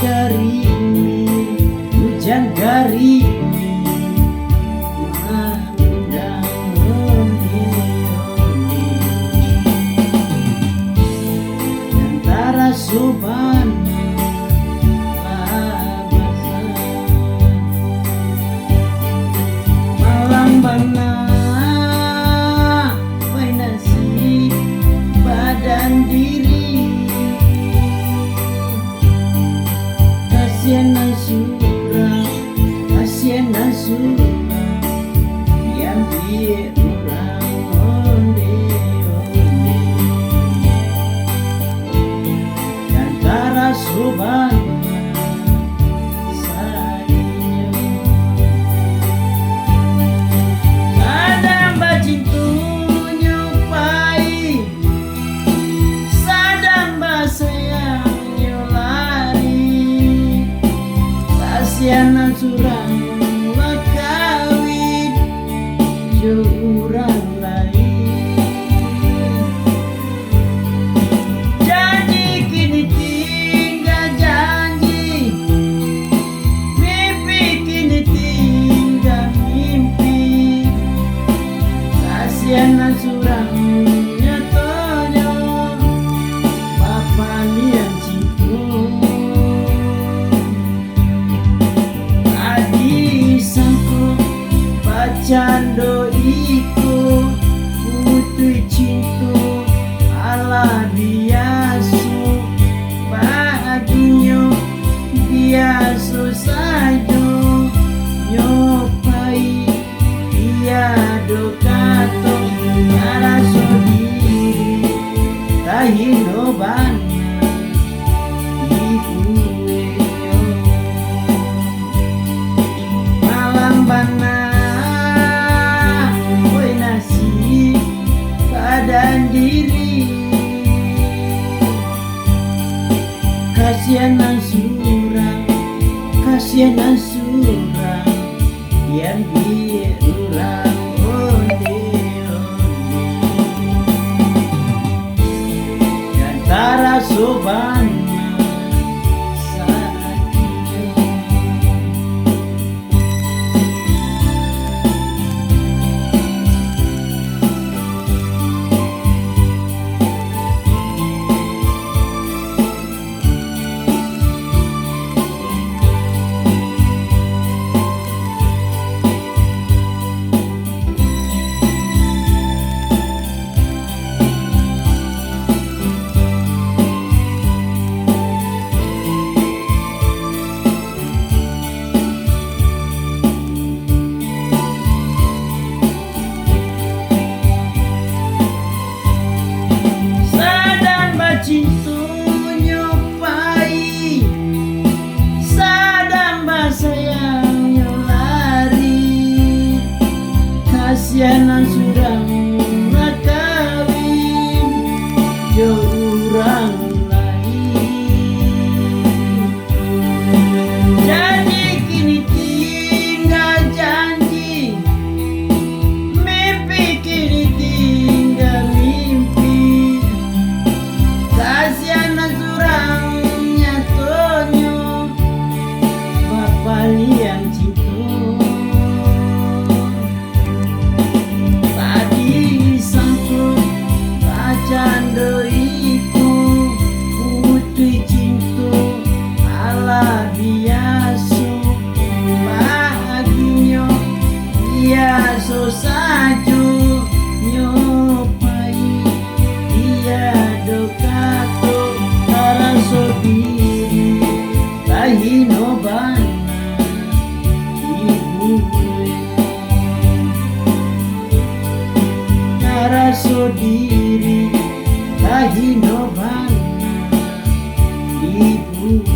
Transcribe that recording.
gerimis, hujan gerimis mengundang undi-undi antara soban malam bana nasi badan diri kasihan nasura yang biar orang onde-onde antara soban kasihan surang kawin jurang lain janji kini tinggal janji mimpi kini tinggal mimpi kasihan surang nyatonya bapak lian cando iku putri cintu ala biasu baginyo biasu sajo nyopai dia dokato ara sodiri tahino bana ibuwe malam bana badan diri kasihan surang yang biar orang onde-onde antara soban cintu nyopai sadang basayang nyolari kasihan surang nakawin jurang lain janji kini tinggal janji mimpi kini tinggal mimpi kasihan surangnya tonyo bapak liang cintu tadi sangku cando iku putri cintu ala biasu baginyo biaso sajo nyopai dia dokato ara sodiri tahino bana ibuwe ara sodiri tahino bana ibuwe